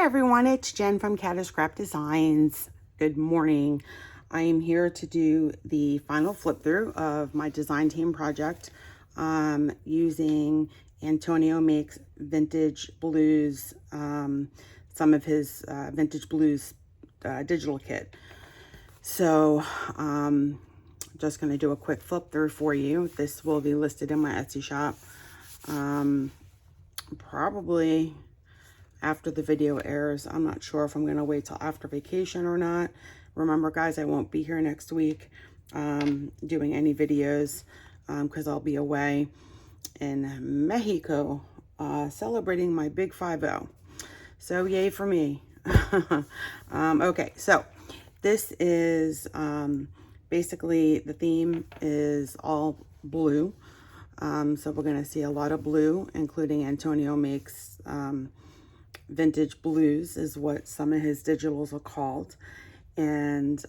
everyone, it's Jen from Caddis Scrap Designs. Good morning. I am here to do the final flip through of my design team project using Antonio Makes Vintage Blues, some of his Vintage Blues digital kit. So just going to do a quick flip through for you. This will be listed in my Etsy shop probably after the video airs. I'm not sure if I'm going to wait till after vacation or not. Remember, guys, I won't be here next week doing any videos because I'll be away in Mexico celebrating my big 5-0. So yay for me. Okay, so this is basically the theme is all blue. So we're going to see a lot of blue, including Antonio Makes Vintage Blues is what some of his digitals are called. And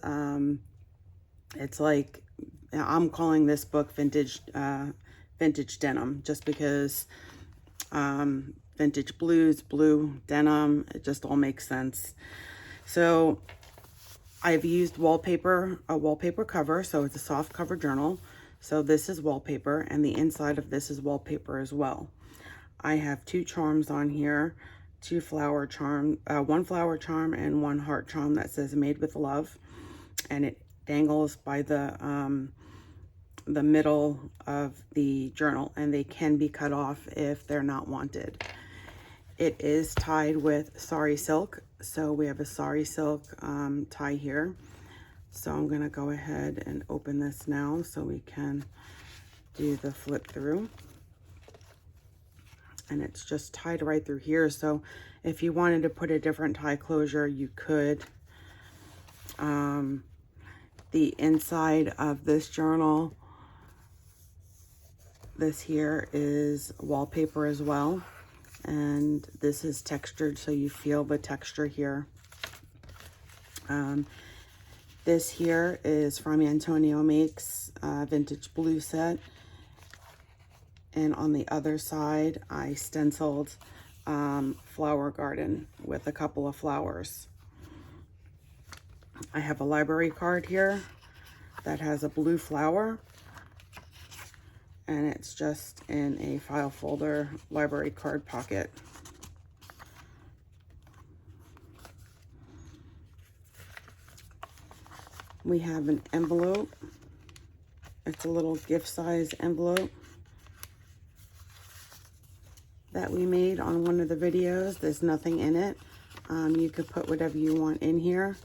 it's like, I'm calling this book vintage denim, just because vintage blues, blue, denim, it just all makes sense. So I've used wallpaper, a wallpaper cover, so it's a soft cover journal. So this is wallpaper, and the inside of this is wallpaper as well. I have two charms on here, one flower charm and one heart charm that says made with love, and it dangles by the middle of the journal, and they can be cut off if they're not wanted. It is tied with sari silk, so we have a sari silk tie here. So I'm gonna go ahead and open this now so we can do the flip through. And it's just tied right through here. So if you wanted to put a different tie closure, you could. The inside of this journal, this here is wallpaper as well. And this is textured, so you feel the texture here. This here is from Antonio Makes Vintage Blue set. And on the other side, I stenciled flower garden with a couple of flowers. I have a library card here that has a blue flower, and it's just in a file folder library card pocket. We have an envelope. It's a little gift size envelope that we made on one of the videos. There's nothing in it. You could put whatever you want in here.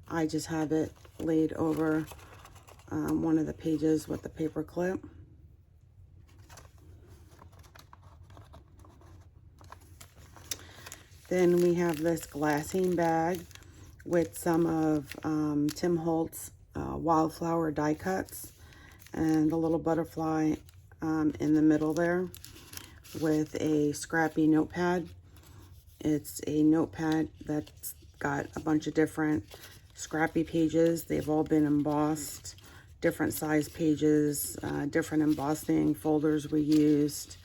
I just have it laid over one of the pages with the paper clip. Then we have this glassine bag with some of Tim Holtz wildflower die cuts and a little butterfly in the middle there, with a scrappy notepad. It's a notepad that's got a bunch of different scrappy pages. They've all been embossed, different size pages, different embossing folders we used.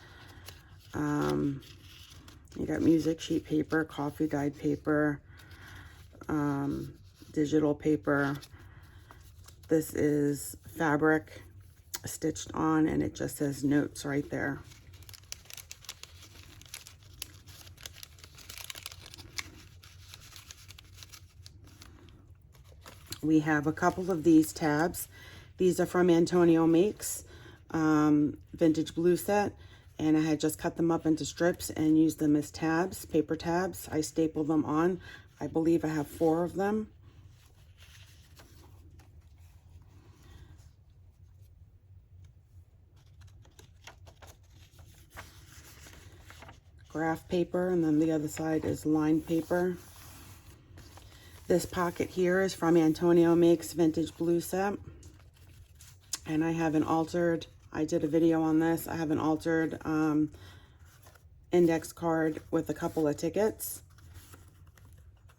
You got music sheet paper, coffee dyed paper, digital paper. This is fabric stitched on, and it just says notes right there. We have a couple of these tabs. These are from Antonio Makes Vintage Blue set, and I had just cut them up into strips and used them as tabs, paper tabs. I stapled them on. I believe I have 4 of them. Graph paper, and then the other side is lined paper. This pocket here is from Antonio Makes Vintage Blue set. And I have an altered, I did a video on this, I have an altered index card with a couple of tickets.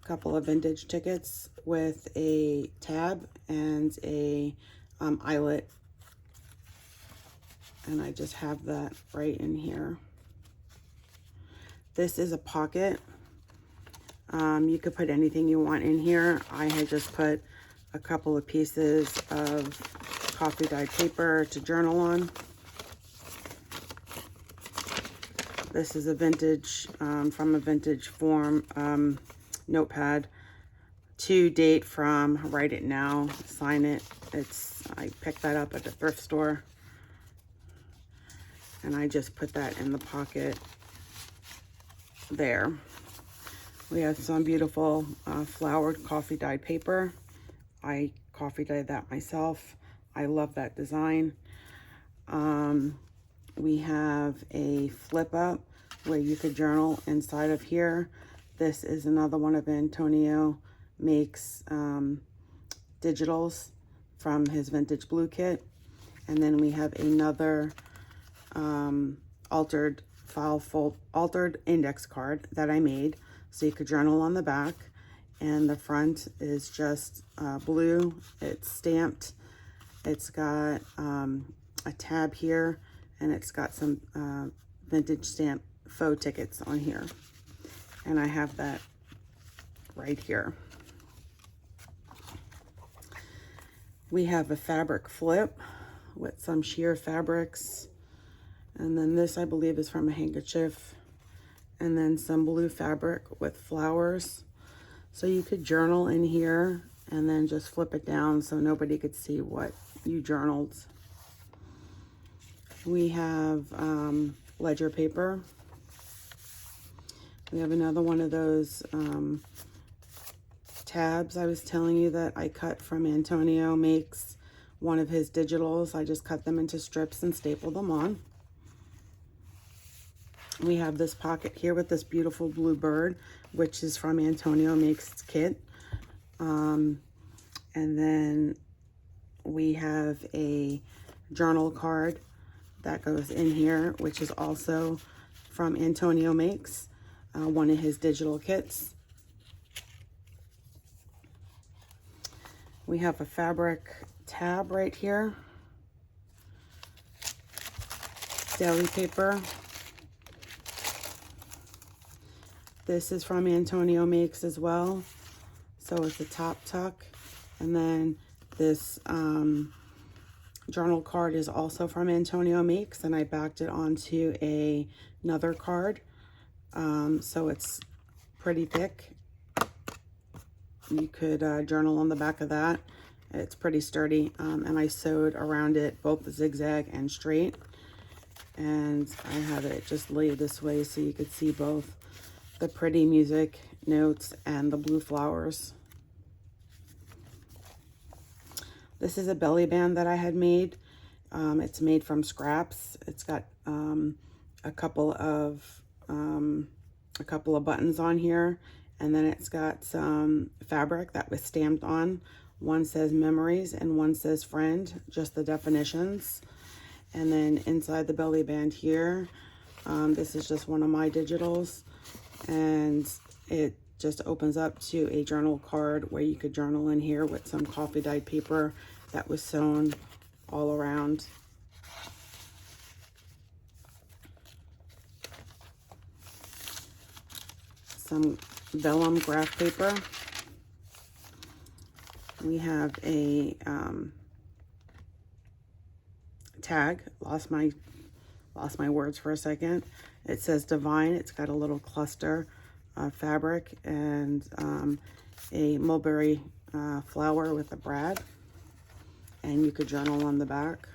A couple of vintage tickets with a tab and a eyelet. And I just have that right in here. This is a pocket. You could put anything you want in here. I had just put a couple of pieces of coffee dyed paper to journal on. This is a vintage, from a vintage form notepad. To date from Write It Now, Sign It. I picked that up at the thrift store. And I just put that in the pocket there. We have some beautiful flowered coffee dyed paper. I coffee dyed that myself. I love that design. We have a flip up where you could journal inside of here. This is another one of Antonio Makes digitals from his vintage blue kit. And then we have another altered index card that I made, so you could journal on the back. And the front is just blue. It's stamped. It's got a tab here, and it's got some vintage stamp faux tickets on here. And I have that right here. We have a fabric flip with some sheer fabrics. And then this, I believe, is from a handkerchief. And then some blue fabric with flowers. So you could journal in here and then just flip it down so nobody could see what you journaled. We have ledger paper. We have another one of those tabs I was telling you that I cut from Antonio Makes, one of his digitals. I just cut them into strips and stapled them on. We have this pocket here with this beautiful blue bird, which is from Antonio Makes kit. And then we have a journal card that goes in here, which is also from Antonio Makes, one of his digital kits. We have a fabric tab right here. Deli paper. This is from Antonio Makes as well. So it's a top tuck. And then this journal card is also from Antonio Makes, and I backed it onto another card. So it's pretty thick. You could journal on the back of that. It's pretty sturdy. And I sewed around it both the zigzag and straight. And I have it just laid this way so you could see both the pretty music notes and the blue flowers. This is a belly band that I had made. It's made from scraps. It's got a couple of buttons on here, and then it's got some fabric that was stamped on. One says memories and one says friend, just the definitions. And then inside the belly band here, this is just one of my digitals, and it just opens up to a journal card where you could journal in here with some coffee dyed paper that was sewn all around. Some vellum graph paper. We have a tag. Lost my words for a second. It says Divine. It's got a little cluster of fabric and a mulberry flower with a brad. And you could journal on the back.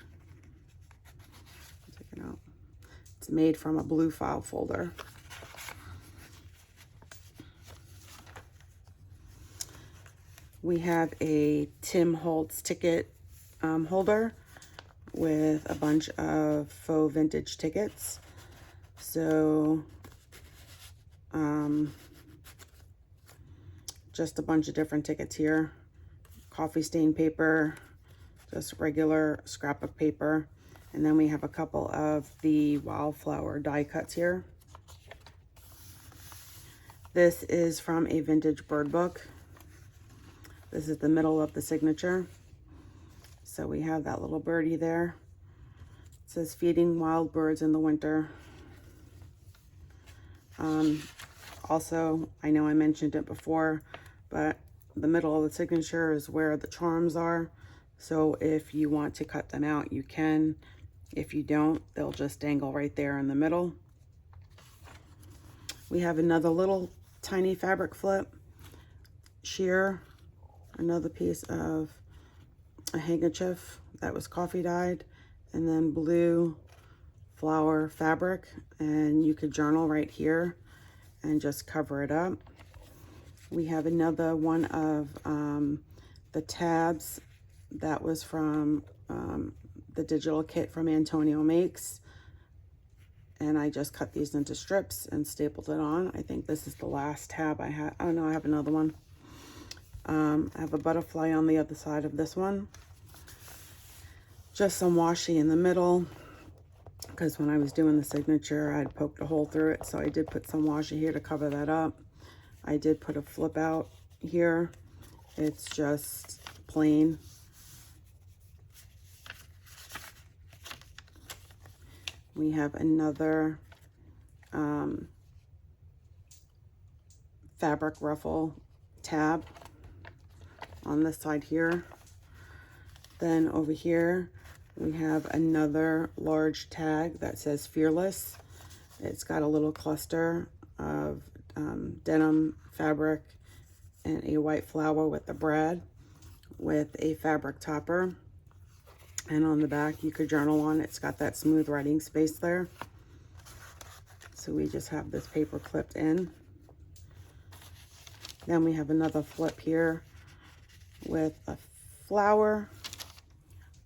Take it out. It's made from a blue file folder. We have a Tim Holtz ticket holder with a bunch of faux vintage tickets. So just a bunch of different tickets here. Coffee stain paper, just regular scrapbook paper. And then we have a couple of the wildflower die cuts here. This is from a vintage bird book. This is the middle of the signature. So we have that little birdie there. It says feeding wild birds in the winter. Also, I know I mentioned it before, but the middle of the signature is where the charms are. So if you want to cut them out, you can. If you don't, they'll just dangle right there in the middle. We have another little tiny fabric flip, sheer, another piece of a handkerchief that was coffee dyed, and then blue flower fabric, and you could journal right here and just cover it up. We have another one of the tabs that was from the digital kit from Antonio Makes, and I just cut these into strips and stapled it on. I think this is the last tab I have. Oh no, I have another one. I have a butterfly on the other side of this one. Just some washi in the middle, because when I was doing the signature, I'd poked a hole through it, so I did put some washi here to cover that up. I did put a flip out here. It's just plain. We have another fabric ruffle tab on this side here. Then over here, we have another large tag that says Fearless. It's got a little cluster of denim fabric and a white flower with a brad with a fabric topper. And on the back, you could journal on. It's got that smooth writing space there. So we just have this paper clipped in. Then we have another flip here with a flower.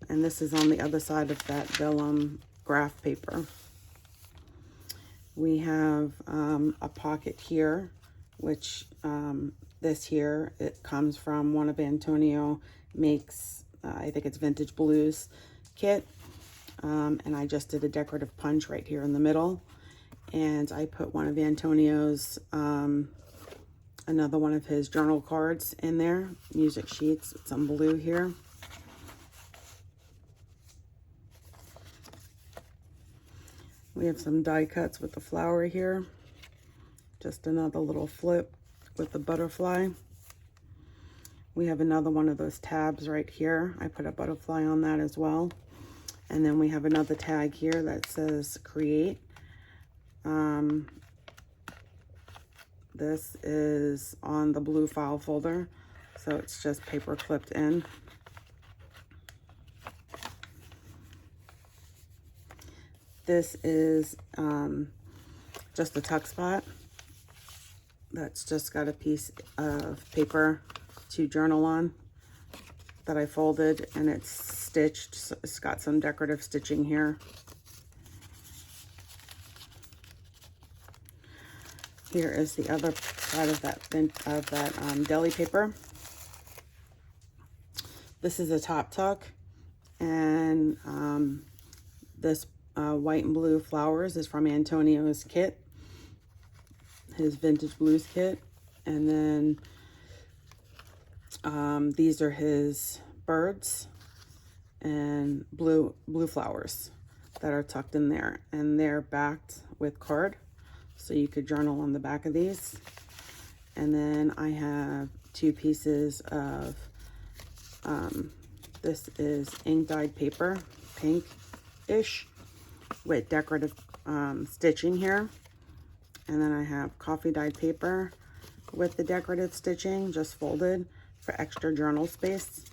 And this is on the other side of that vellum graph paper. We have a pocket here, which this here, it comes from one of Antonio Makes, I think it's Vintage Blues kit. And I just did a decorative punch right here in the middle. And I put one of Antonio's, another one of his journal cards in there, music sheets with some blue here. We have some die cuts with the flower here. Just another little flip with the butterfly. We have another one of those tabs right here. I put a butterfly on that as well. And then we have another tag here that says Create. This is on the blue file folder, so it's just paper clipped in. This is just a tuck spot. That's just got a piece of paper to journal on that I folded, and it's stitched. So it's got some decorative stitching here. Here is the other side of that deli paper. This is a top tuck, and this white and blue flowers is from Antonio's kit, his Vintage Blues kit. And then these are his birds and blue flowers that are tucked in there, and they're backed with card, so you could journal on the back of these. And then I have two pieces of this is ink dyed paper, pink-ish, with decorative stitching here. And then I have coffee dyed paper with the decorative stitching, just folded for extra journal space.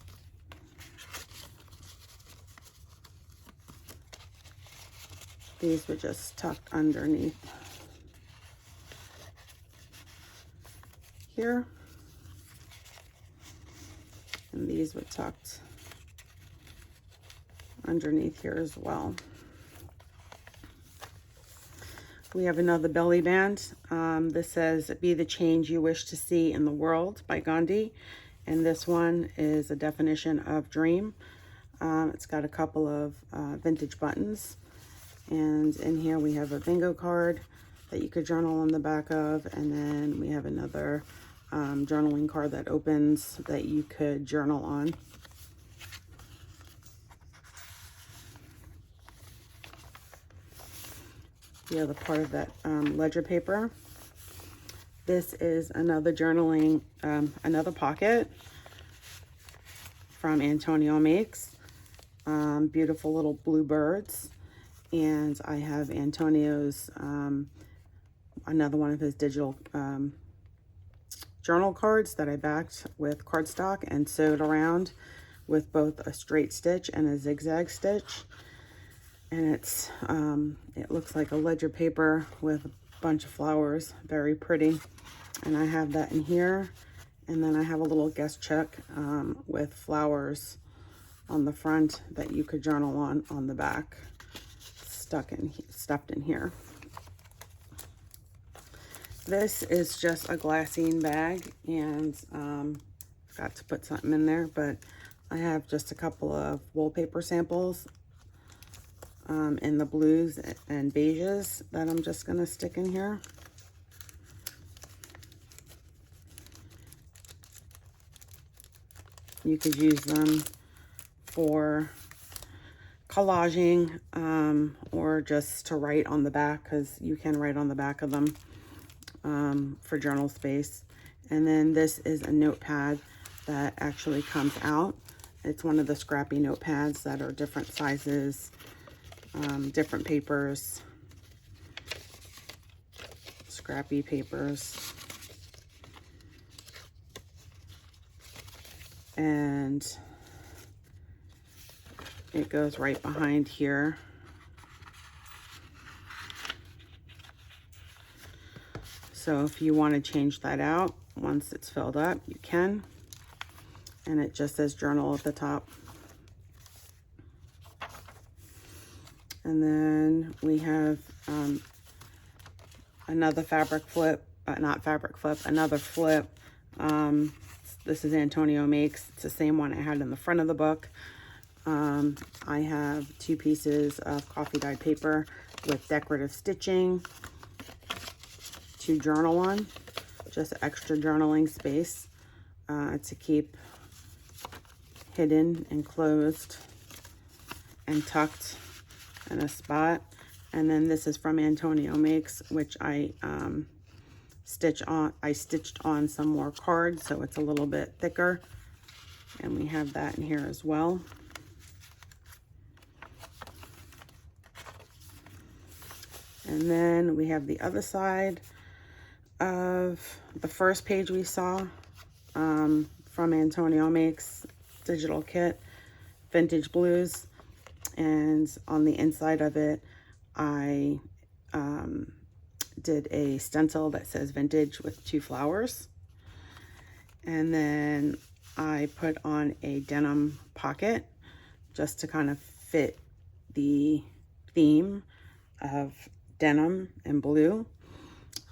These were just tucked underneath here. And these were tucked underneath here as well. We have another belly band. This says, "Be the change you wish to see in the world" by Gandhi. And this one is a definition of dream. It's got a couple of vintage buttons. And in here we have a bingo card that you could journal on the back of. And then we have another journaling card that opens that you could journal on. The other part of that ledger paper This is another journaling, another pocket from Antonio Makes. Beautiful little blue birds. And I have Antonio's, another one of his digital journal cards that I backed with cardstock and sewed around with both a straight stitch and a zigzag stitch. And it's it looks like a ledger paper with a bunch of flowers, very pretty. And I have that in here. And then I have a little guest check with flowers on the front that you could journal on the back, stuffed in here. This is just a glassine bag, and forgot to put something in there, but I have just a couple of wallpaper samples in the blues and beiges that I'm just gonna stick in here. You could use them for collaging or just to write on the back, because you can write on the back of them for journal space. And then this is a notepad that actually comes out. It's one of the scrappy notepads that are different sizes, different papers, scrappy papers. And it goes right behind here. So if you want to change that out once it's filled up, you can. And it just says journal at the top. And then we have another fabric flip, another flip. This is Antonio Makes. It's the same one I had in the front of the book. I have 2 pieces of coffee dyed paper with decorative stitching to journal on, just extra journaling space to keep hidden and closed and tucked in a spot. And then this is from Antonio Makes, which I stitched on some more cards, so it's a little bit thicker. And we have that in here as well. And then we have the other side of the first page we saw from Antonio Makes digital kit, Vintage Blues. And on the inside of it, I did a stencil that says vintage with 2 flowers. And then I put on a denim pocket just to kind of fit the theme of denim and blue.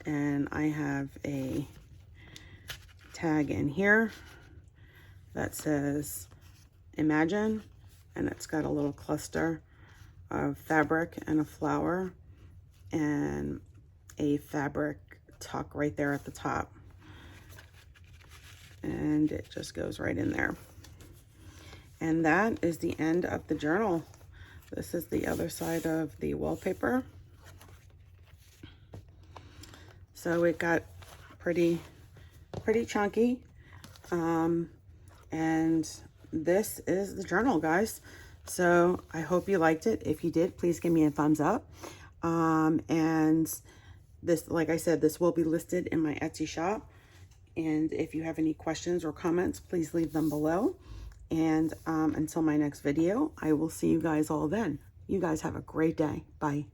And I have a tag in here that says Imagine, and it's got a little cluster of fabric and a flower and a fabric tuck right there at the top. And it just goes right in there. And that is the end of the journal. This is the other side of the wallpaper. So it got pretty chunky. And this is the journal, guys. So I hope you liked it. If you did, please give me a thumbs up. And this, like I said, this will be listed in my Etsy shop. And if you have any questions or comments, please leave them below. And until my next video, I will see you guys all then. You guys have a great day. Bye.